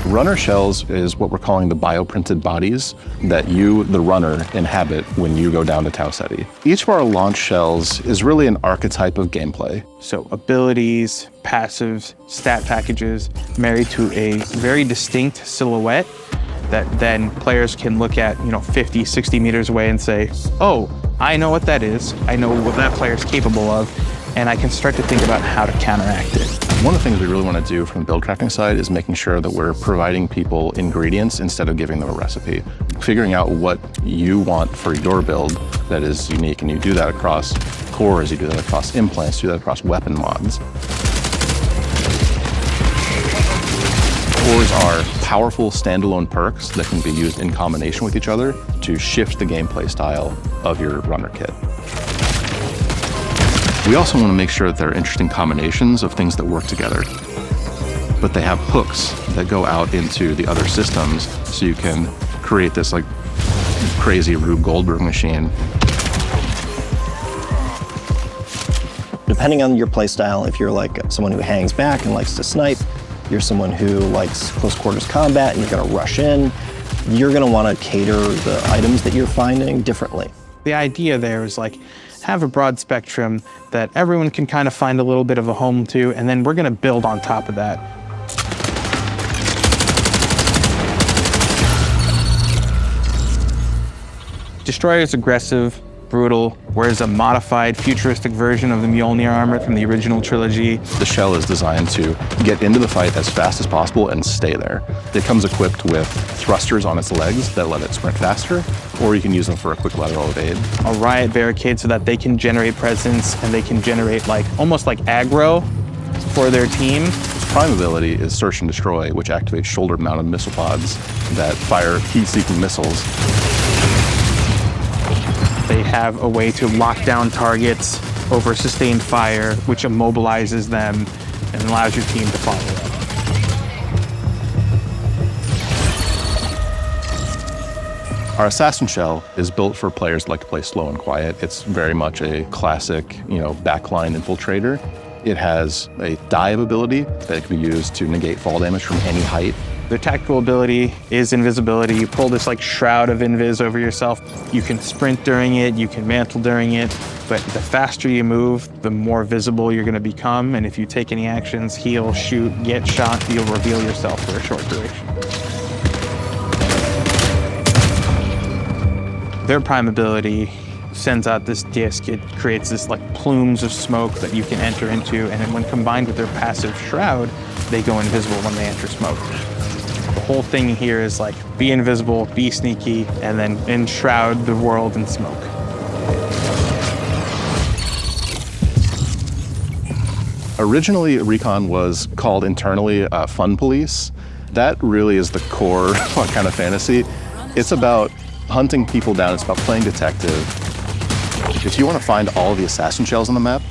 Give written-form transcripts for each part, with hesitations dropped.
Runner shells is what we're calling the bioprinted bodies that you, the runner, inhabit when you go down to Tau Ceti. Each of our launch shells is really an archetype of gameplay. So abilities, passives, stat packages married to a very distinct silhouette that then players can look at, 50, 60 meters away and say, oh, I know what that is. I know what that player is capable of, and I can start to think about how to counteract it. One of the things we really want to do from the build crafting side is making sure that we're providing people ingredients instead of giving them a recipe. Figuring out what you want for your build that is unique, and you do that across cores, you do that across implants, you do that across weapon mods. Cores are powerful standalone perks that can be used in combination with each other to shift the gameplay style of your runner kit. We also want to make sure that there are interesting combinations of things that work together, but they have hooks that go out into the other systems, so you can create this like crazy Rube Goldberg machine. Depending on your playstyle, if you're like someone who hangs back and likes to snipe, you're someone who likes close quarters combat and you're going to rush in, you're going to want to cater the items that you're finding differently. The idea there is like, have a broad spectrum that everyone can kind of find a little bit of a home to, and then we're going to build on top of that. Destroyer is aggressive, brutal, whereas a modified, futuristic version of the Mjolnir armor from the original trilogy. The shell is designed to get into the fight as fast as possible and stay there. It comes equipped with thrusters on its legs that let it sprint faster, or you can use them for a quick lateral evade. A riot barricade so that they can generate presence and they can generate almost like aggro for their team. Its prime ability is Search and Destroy, which activates shoulder-mounted missile pods that fire heat-seeking missiles. They have a way to lock down targets over sustained fire, which immobilizes them and allows your team to follow up. Our Assassin Shell is built for players who like to play slow and quiet. It's very much a classic, backline infiltrator. It has a dive ability that can be used to negate fall damage from any height. Their tactical ability is invisibility. You pull this shroud of invis over yourself. You can sprint during it, you can mantle during it, but the faster you move, the more visible you're gonna become, and if you take any actions, heal, shoot, get shot, you'll reveal yourself for a short duration. Their prime ability sends out this disc. It creates this plumes of smoke that you can enter into, and then when combined with their passive shroud, they go invisible when they enter smoke. The whole thing here is be invisible, be sneaky, and then enshroud the world in smoke. Originally, Recon was called internally Fun Police. That really is the core kind of fantasy. It's about hunting people down, it's about playing detective. If you want to find all of the assassin shells on the map,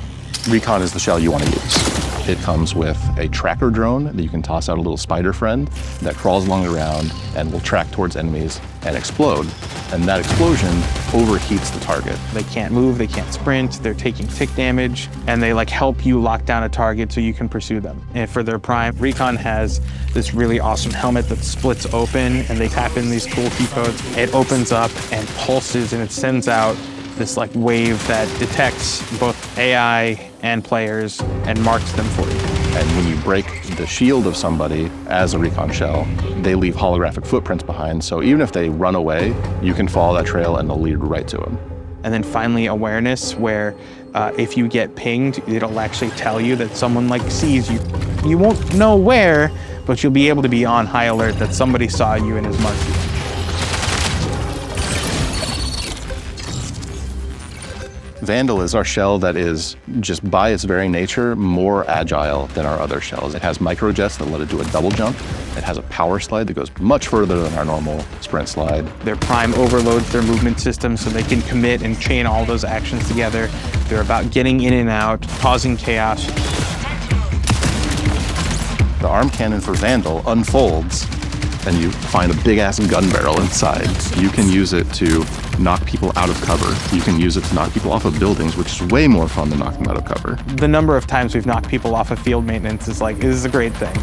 Recon is the shell you want to use. It comes with a tracker drone that you can toss out a little spider friend that crawls along the ground and will track towards enemies and explode. And that explosion overheats the target. They can't move, they can't sprint, they're taking tick damage, and they help you lock down a target so you can pursue them. And for their prime, Recon has this really awesome helmet that splits open, and they tap in these cool key codes. It opens up and pulses, and it sends out this wave that detects both AI and players and marks them for you. And when you break the shield of somebody as a Recon shell, they leave holographic footprints behind. So even if they run away, you can follow that trail and they'll lead right to them. And then finally, awareness, where if you get pinged, it'll actually tell you that someone sees you. You won't know where, but you'll be able to be on high alert that somebody saw you and has marked you. Vandal is our shell that is, just by its very nature, more agile than our other shells. It has microjets that let it do a double jump. It has a power slide that goes much further than our normal sprint slide. Their prime overloads their movement system so they can commit and chain all those actions together. They're about getting in and out, causing chaos. The arm cannon for Vandal unfolds and you find a big-ass gun barrel inside. You can use it to knock people out of cover. You can use it to knock people off of buildings, which is way more fun than knocking them out of cover. The number of times we've knocked people off of field maintenance is a great thing.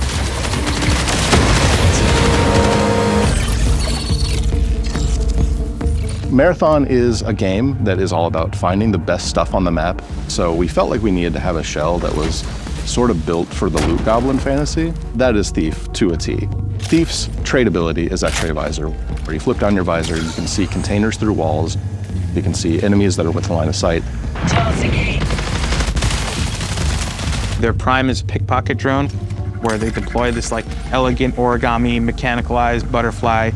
Marathon is a game that is all about finding the best stuff on the map, so we felt like we needed to have a shell that was sort of built for the loot goblin fantasy. That is Thief to a T. Thief's trade ability is X-ray visor, where you flip down your visor, you can see containers through walls, you can see enemies that are within line of sight. Their prime is a pickpocket drone, where they deploy this like elegant origami mechanicalized butterfly.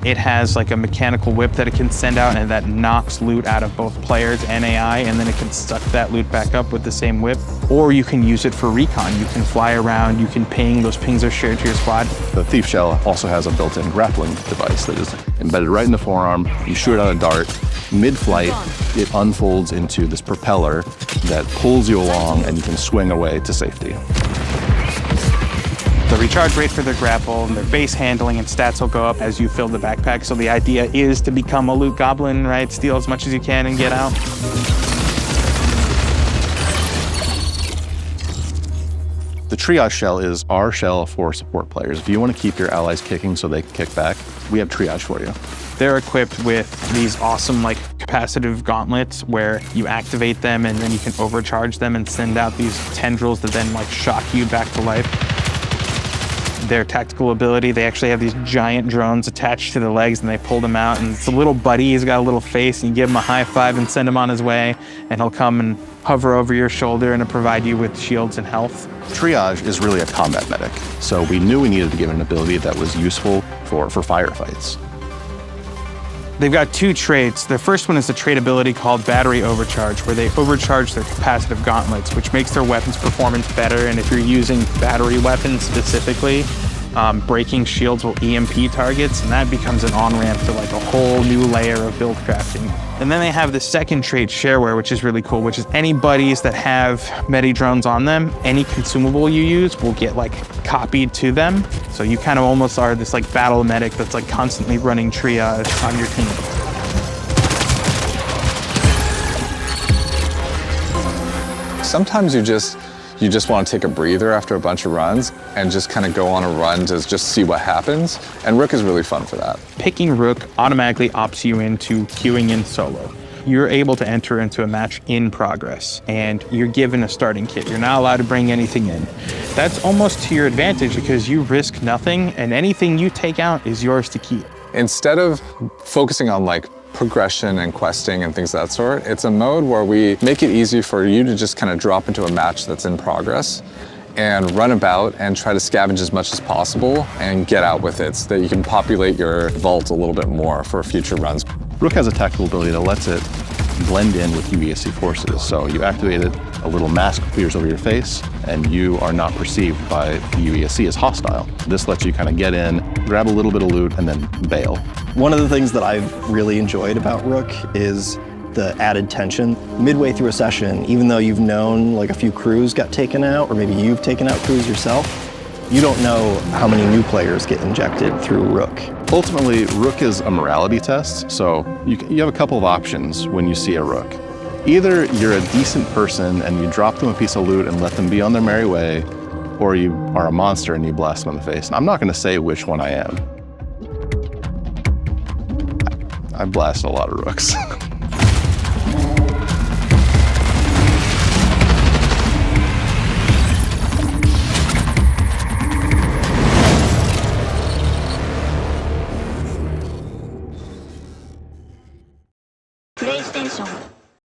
It has like a mechanical whip that it can send out and that knocks loot out of both players and AI, and then it can suck that loot back up with the same whip. Or you can use it for recon. You can fly around, you can ping, those pings are shared to your squad. The Thief shell also has a built-in grappling device that is embedded right in the forearm. You shoot out a dart. Mid-flight, it unfolds into this propeller that pulls you along and you can swing away to safety. The recharge rate for their grapple and their base handling and stats will go up as you fill the backpack. So the idea is to become a loot goblin, right? Steal as much as you can and get out. The triage shell is our shell for support players. If you want to keep your allies kicking so they can kick back, we have triage for you. They're equipped with these awesome like capacitive gauntlets where you activate them and then you can overcharge them and send out these tendrils that then like shock you back to life. Their tactical ability, they actually have these giant drones attached to the legs and they pull them out, and it's a little buddy, he's got a little face, and you give him a high five and send him on his way, and he'll come and hover over your shoulder and provide you with shields and health. Triage is really a combat medic, so we knew we needed to give it an ability that was useful for firefights. They've got two traits. The first one is a trait ability called Battery Overcharge, where they overcharge their capacitive gauntlets, which makes their weapons performance better. And if you're using battery weapons specifically, breaking shields will EMP targets, and that becomes an on-ramp to like a whole new layer of build crafting. And then they have the second trait, Shareware, which is really cool, which is any buddies that have medi-drones on them, any consumable you use will get like copied to them. So you kind of almost are this like battle medic that's like constantly running triage on your team. Sometimes you just want to take a breather after a bunch of runs and just kind of go on a run to just see what happens. And Rook is really fun for that. Picking Rook automatically opts you into queuing in solo. You're able to enter into a match in progress and you're given a starting kit. You're not allowed to bring anything in. That's almost to your advantage because you risk nothing and anything you take out is yours to keep. Instead of focusing on like progression and questing and things of that sort, it's a mode where we make it easy for you to just kind of drop into a match that's in progress and run about and try to scavenge as much as possible and get out with it so that you can populate your vault a little bit more for future runs. Rook has a tactical ability that lets it blend in with UESC forces. So you activate it, a little mask appears over your face, and you are not perceived by the UESC as hostile. This lets you kind of get in, grab a little bit of loot, and then bail. One of the things that I've really enjoyed about Rook is the added tension. Midway through a session, even though you've known like a few crews got taken out, or maybe you've taken out crews yourself, you don't know how many new players get injected through Rook. Ultimately, Rook is a morality test, so you have a couple of options when you see a Rook. Either you're a decent person and you drop them a piece of loot and let them be on their merry way, or you are a monster and you blast them in the face. And I'm not going to say which one I am. I blast a lot of Rooks. PlayStation